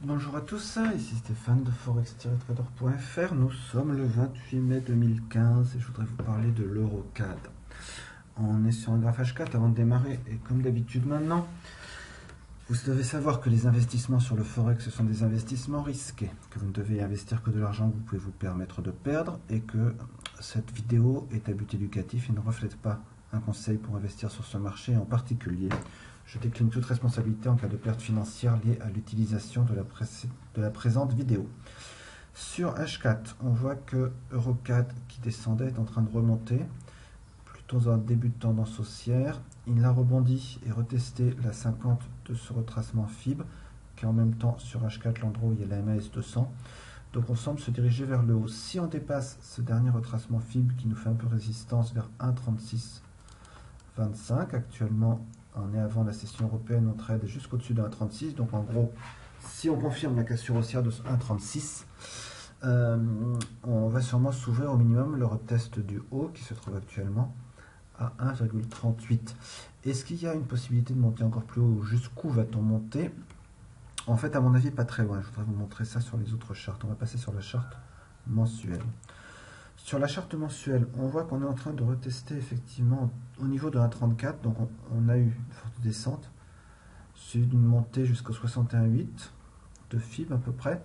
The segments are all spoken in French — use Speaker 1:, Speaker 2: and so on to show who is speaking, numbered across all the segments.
Speaker 1: Bonjour à tous, ici Stéphane de forex-trader.fr. Nous sommes le 28 mai 2015 et je voudrais vous parler de l'Eurocad. On est sur un graphe H4 avant de démarrer et comme d'habitude maintenant, vous devez savoir que les investissements sur le Forex ce sont des investissements risqués, que vous ne devez investir que de l'argent que vous pouvez vous permettre de perdre et que cette vidéo est à but éducatif et ne reflète pas un conseil pour investir sur ce marché en particulier. Je décline toute responsabilité en cas de perte financière liée à l'utilisation de la présente vidéo. Sur H4, on voit que Eurocad qui descendait est en train de remonter, plutôt dans un début de tendance haussière. Il a rebondi et retesté la 50 de ce retracement FIB, qui est en même temps sur H4 l'endroit où il y a la MAS 200. Donc on semble se diriger vers le haut. Si on dépasse ce dernier retracement FIB qui nous fait un peu résistance vers 1,3625, actuellement on est avant la session européenne, on trade jusqu'au-dessus de 1,36. Donc en gros, si on confirme la cassure haussière de 1,36, on va sûrement s'ouvrir au minimum le retest du haut qui se trouve actuellement à 1,38. Est-ce qu'il y a une possibilité de monter encore plus haut? Jusqu'où va-t-on monter? En fait, à mon avis, pas très loin. Je voudrais vous montrer ça sur les autres chartes. On va passer sur la charte mensuelle. Sur la charte mensuelle, on voit qu'on est en train de retester effectivement au niveau de 1,34. Donc on a eu une forte descente, suivie d'une montée jusqu'au 61,8 de FIB à peu près.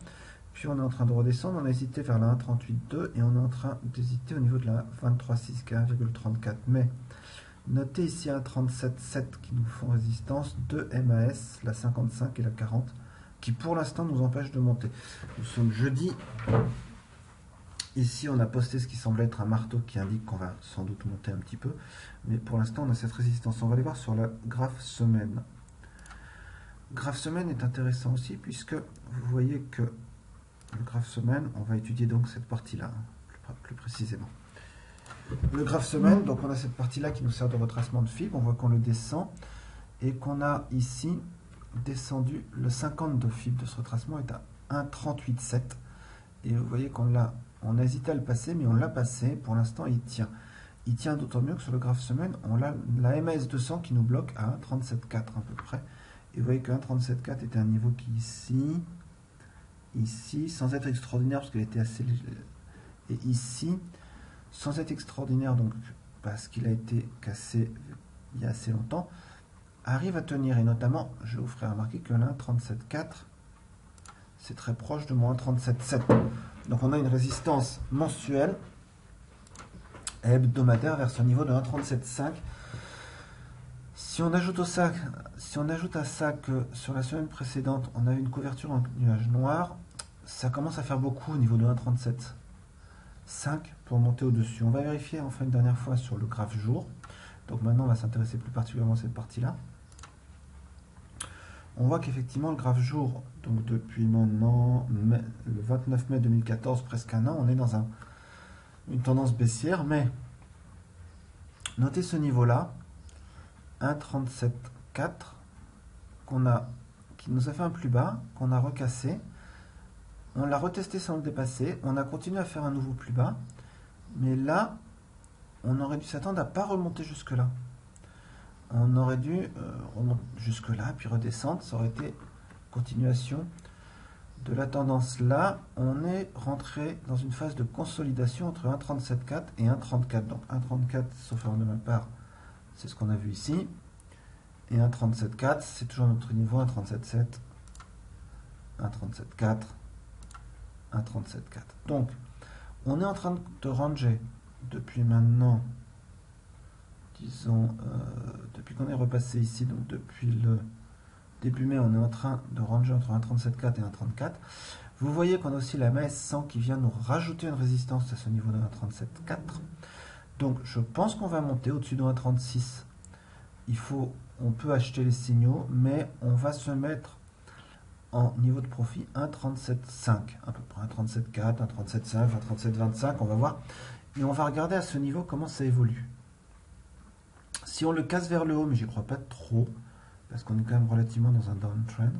Speaker 1: Puis on est en train de redescendre. On a hésité vers la 1,38,2 et on est en train d'hésiter au niveau de la 23,6 qui est 1,34. Mais notez ici 1,37,7 qui nous font résistance, deux MAS, la 55 et la 40, qui pour l'instant nous empêchent de monter. Nous sommes jeudi. Ici, on a posté ce qui semble être un marteau qui indique qu'on va sans doute monter un petit peu. Mais pour l'instant, on a cette résistance. On va aller voir sur le graphe semaine. Le graphe semaine est intéressant aussi puisque vous voyez que le graphe semaine, on va étudier donc cette partie-là, plus précisément. Le graphe semaine, donc on a cette partie-là qui nous sert de retracement de FIB. On voit qu'on le descend et qu'on a ici descendu le 50 de FIB de ce retracement est à 1,38,7. Et vous voyez qu'on l'a. On a hésité à le passer, mais on l'a passé. Pour l'instant, il tient. Il tient d'autant mieux que sur le graphe semaine, on a la MAS 200 qui nous bloque à 1,37,4 à peu près. Et vous voyez que 1,37,4 était un niveau qui ici, sans être extraordinaire, parce qu'il était assez léger. Et ici, sans être extraordinaire, donc parce qu'il a été cassé il y a assez longtemps, arrive à tenir. Et notamment, je vous ferai remarquer que là, 1,37,4, c'est très proche de mon 1,37,7. Donc on a une résistance mensuelle et hebdomadaire vers ce niveau de 1,37,5. Si on ajoute à ça que sur la semaine précédente, on a eu une couverture en nuage noir, ça commence à faire beaucoup au niveau de 1,37,5 pour monter au-dessus. On va vérifier enfin une dernière fois sur le graphe jour. Donc maintenant, on va s'intéresser plus particulièrement à cette partie-là. On voit qu'effectivement, le graphe jour, donc depuis maintenant le 29 mai 2014, presque un an, on est dans une tendance baissière, mais notez ce niveau-là, 1,37,4, qui nous a fait un plus bas, qu'on a recassé. On l'a retesté sans le dépasser, on a continué à faire un nouveau plus bas, mais là, on aurait dû s'attendre à ne pas remonter jusque-là. On aurait dû remonter jusque-là, puis redescendre, ça aurait été continuation de la tendance. Là, on est rentré dans une phase de consolidation entre 1,37,4 et 1,34. Donc 1,34, sauf erreur de ma part, c'est ce qu'on a vu ici. Et 1,37,4, c'est toujours notre niveau, 1,37,7, 1,37,4, 1,37,4. Donc, on est en train de ranger depuis maintenant, disons, depuis qu'on est repassé ici, donc depuis le début mai, on est en train de ranger entre 1,37,4 et 1,34. Vous voyez qu'on a aussi la MAS 100 qui vient nous rajouter une résistance à ce niveau de 1,37,4. Donc, je pense qu'on va monter au-dessus de 1,36. On peut acheter les signaux, mais on va se mettre en niveau de profit 1,37,5, à peu près 1,37,4, 1,37,5, 1,37,25, on va voir. Et on va regarder à ce niveau comment ça évolue. Si on le casse vers le haut, mais j'y crois pas trop, parce qu'on est quand même relativement dans un downtrend,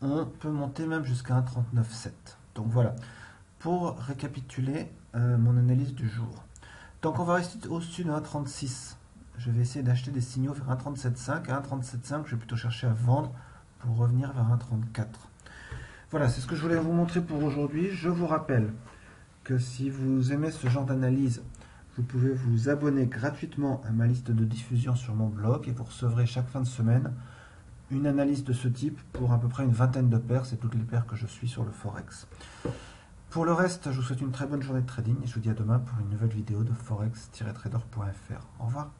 Speaker 1: on peut monter même jusqu'à 1,39,7. Donc voilà, pour récapituler mon analyse du jour. Donc on va rester au-dessus de 1,36. Je vais essayer d'acheter des signaux vers 1,37,5. À 1,37,5, je vais plutôt chercher à vendre pour revenir vers 1,34. Voilà, c'est ce que je voulais vous montrer pour aujourd'hui. Je vous rappelle que si vous aimez ce genre d'analyse, vous pouvez vous abonner gratuitement à ma liste de diffusion sur mon blog et vous recevrez chaque fin de semaine une analyse de ce type pour à peu près une vingtaine de paires. C'est toutes les paires que je suis sur le Forex. Pour le reste, je vous souhaite une très bonne journée de trading et je vous dis à demain pour une nouvelle vidéo de forex-trader.fr. Au revoir.